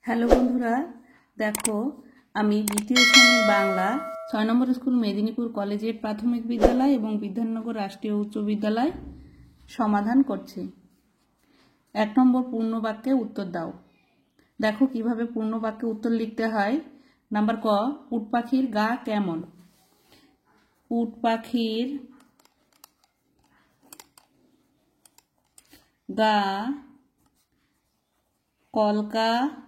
Hello বন্ধুরা, দেখো আমি দ্বিতীয় শ্রেণীর বাংলা ৬ নম্বর স্কুল মেদিনীপুর কলেজিয়েট প্রাথমিক বিদ্যালয় এবং বিধাননগর রাষ্ট্রীয় উচ্চ বিদ্যালয় সমাধান করছি। ১ নম্বর পূর্ণবাক্যে উত্তর দাও। দেখো কিভাবে পূর্ণবাক্যে উত্তর লিখতে হয়। নাম্বার ক, উট পাখির গা কেমন? উট পাখির গা কলকাদার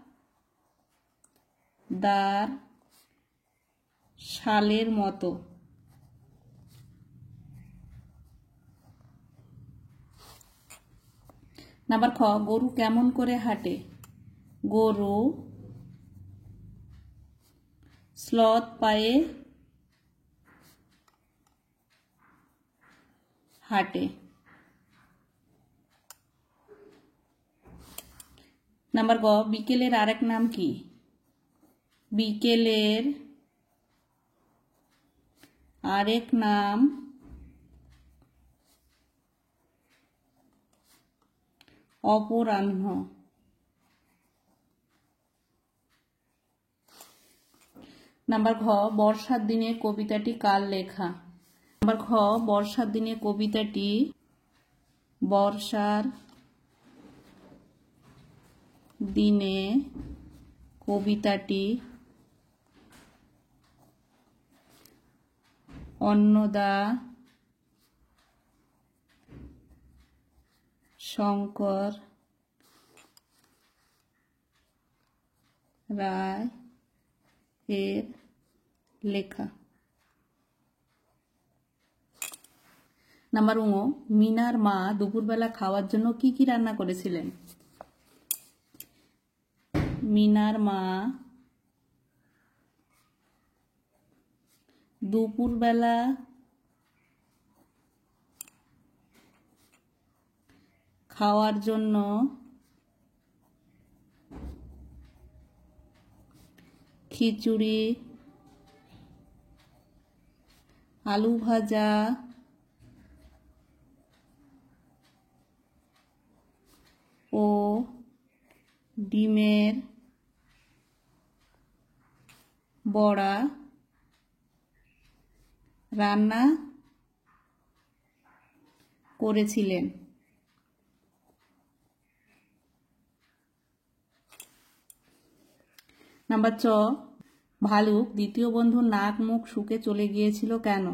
শালের মতো। নাম্বার খ, গরু কেমন করে হাঁটে? গরু স্লথ পায়ে হাঁটে। নাম্বার গ, বিকেলের আরেক নাম কি? বিকেলের আরেক নাম অপরাহ্ন। নাম্বার ঘ, বর্ষার দিনে কবিতাটি কার লেখা? নাম্বার খ, বর্ষার দিনে কবিতাটি বর্ষার দিনে কবিতাটি অন্নদা শঙ্কর রায় এর লেখা। নাম্বার ঙ, মিনার মা দুপুরবেলা খাওয়ার জন্য কি কি রান্না করেছিলেন? মিনার মা দুপুরবেলা খাওয়ার জন্য খিচুড়ি, আলু ভাজা ও ডিমের বড়া রান্না করেছিলেন। নাম্বার চ, ভালুক দ্বিতীয় বন্ধুর নাক মুখ শুকে চলে গিয়েছিল কেন?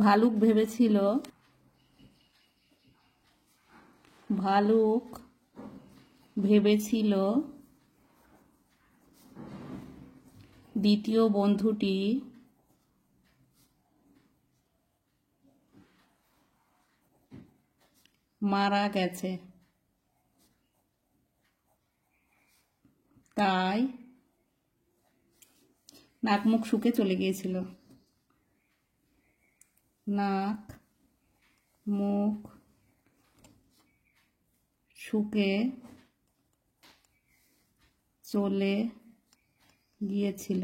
ভালুক ভেবেছিল দ্বিতীয় বন্ধুটি মারা গেছে, তাই নাক মুখ শুকে চলে গিয়েছিল। নাক মুখ শুকে চলে গিয়েছিল।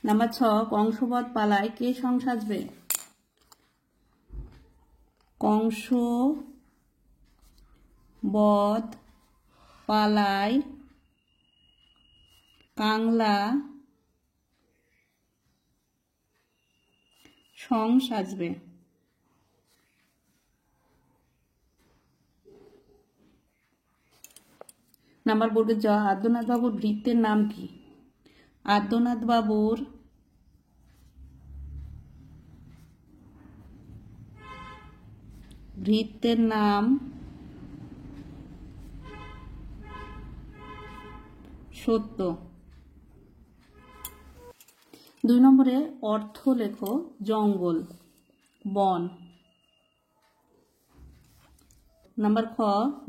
নাম্বার ছ, কংসবধ পালায় কে সং সাজবে? কংসবধ পালায় কাংলা সং সাজবে। নাম্বার বর্গের জ, আদ্যনাথ বাবুর ভৃত্যের নাম কি? আদ্যনাথ বাবুর ভৃত্যের নাম সত্য। ২ নম্বরে অর্থ লেখো। জঙ্গল, বন। নাম্বার খ,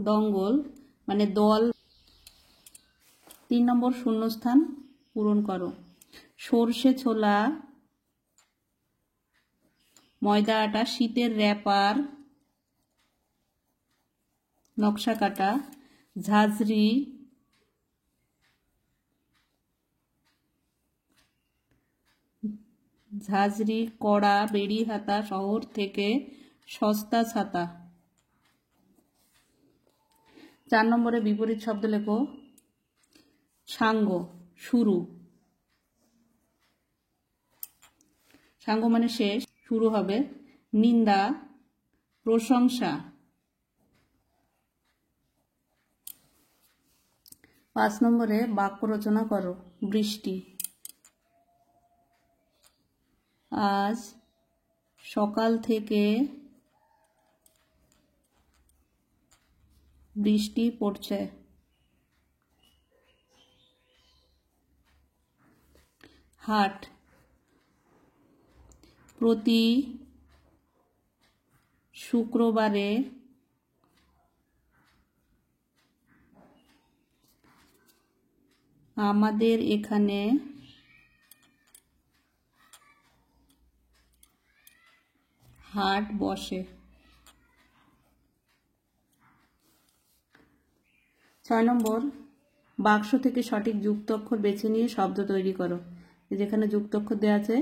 দঙ্গল মানে দল। ৩ নম্বর শূন্যস্থান পূরণ করো। সর্ষে ছোলা, ময়দা আটা, শীতের র্যাপার, নকশা কাটা, ঝাঁঝরি, কড়া, বেড়ি হাতা, শহর থেকে সস্তা ছাতা। 4 নম্বরে বিপরীত শব্দ লেখো। সাঙ্গ, শুরু। সাঙ্গ মানে শেষ, শুরু হবে। নিন্দা, প্রশংসা। 5 নম্বরে বাক্য রচনা করো। বৃষ্টি। আজ সকাল থেকে বৃষ্টি পড়ছে। হাট, প্রতি শুক্রবারে আমাদের এখানে হাট বসে। 6 নম্বর, বাক্স থেকে সঠিক যুক্তাক্ষর বেছে নিয়ে শব্দ তৈরি করো। যেখানে যুক্তাক্ষর দেওয়া আছে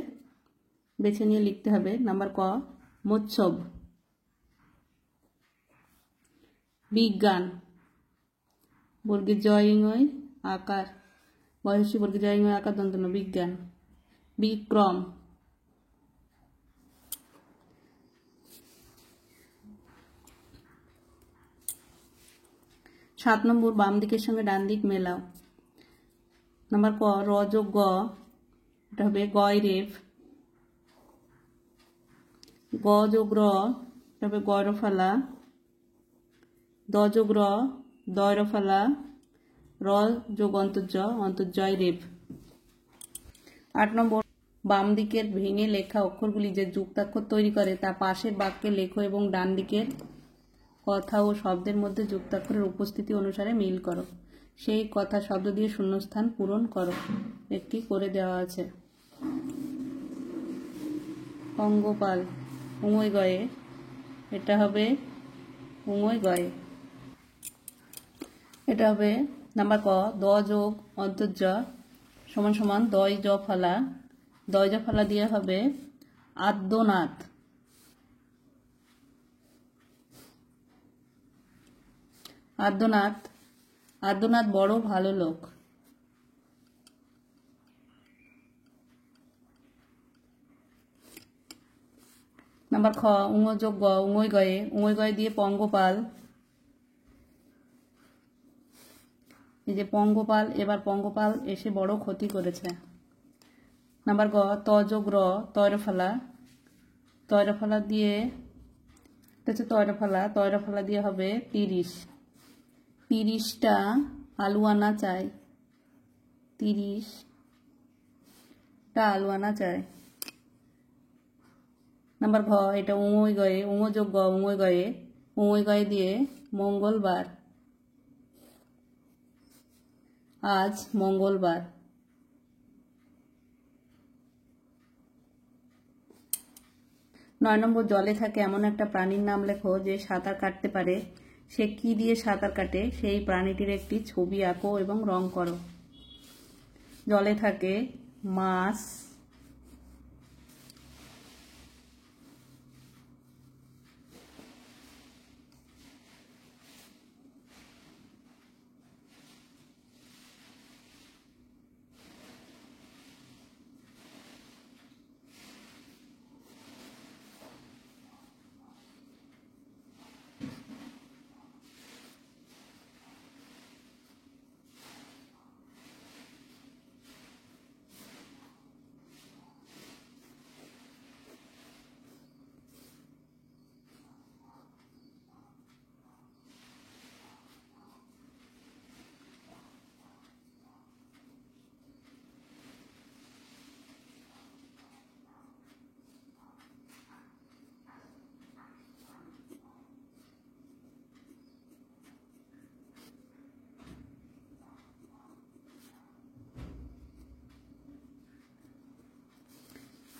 বেছে নিয়ে লিখতে হবে। নাম্বার ক, মোচ্ছব। বিজ্ঞান, বর্গের জয় ইংয় আকার, বয়সী বর্গের জয় ইংয় আকার দন্তন্য, বিজ্ঞান। বিক্রম। 7 নম্বর, বাম দিকের সঙ্গে ডান দিক মেলাও। নাম্বার ক, র যোগ গ, এটা হবে গয় রেফ। গ যোগ র, এটা হবে গয়রফালা। দ যোগ র, দয়রফালা। র যোগ অন্তর্জয় রেফ। 8 নম্বর, বাম দিকের ভেঙে লেখা অক্ষরগুলি যে যুক্তাক্ষর তৈরি করে তা পাশের বাক্যে লেখো এবং ডান দিকের কথা ও শব্দের মধ্যে যুক্তাক্ষরের উপস্থিতি অনুসারে মিল করো। সেই কথা শব্দ দিয়ে শূন্যস্থান পূরণ করো। একটি করে দেওয়া আছে। পঙ্গপাল, উঙয় গয়ে, এটা হবে উঙয় গয়ে। এটা হবে নাম্বার ক, দ যোগ অন্তর্জ সমান সমান দয় জ ফালা। দয় জ ফালা দিয়ে হবে আদ্যনাথ। আদ্যনাথ, আদ্যনাথ বড় ভালো লোক। নাম্বার খ, উঙ যোগ গ, উঙয় গয়ে। উঙয় গয়ে দিয়ে পঙ্গপাল। এই যে পঙ্গপাল, এবার পঙ্গপাল এসে বড় ক্ষতি করেছে। নাম্বার গ, ত যোগ র, তয়রফালা। তয়রফালা দিয়ে, এটা হচ্ছে তয়রফালা। তয়রফালা দিয়ে হবে 30। 30টা আলু আনা চাই। 30টা আলু আনা চাই। নাম্বার ঘ, এটা উঙয় গয়ে। উঙ যোগ গ, উঙয় গয়ে। উঙয় গয়ে দিয়ে মঙ্গলবার। আজ মঙ্গলবার। 9 নম্বর, জলে থাকে এমন একটা প্রাণীর নাম লেখো যে সাঁতার কাটতে পারে। সে কি দিয়ে সাঁতার কাটে সেই প্রাণীটির একটি ছবি আঁকো এবং রং করো। জলে থাকে মাছ,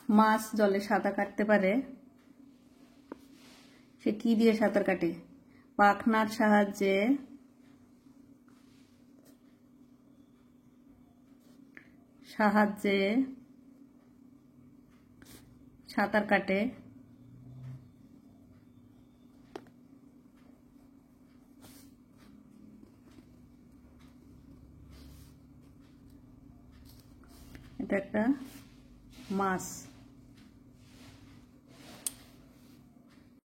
মাছ জলে সাঁতার কাটতে পারে। সে কি দিয়ে সাঁতার কাটে? পাখনার সাহায্যে সাঁতার কাটে। এটা একটা মাছ।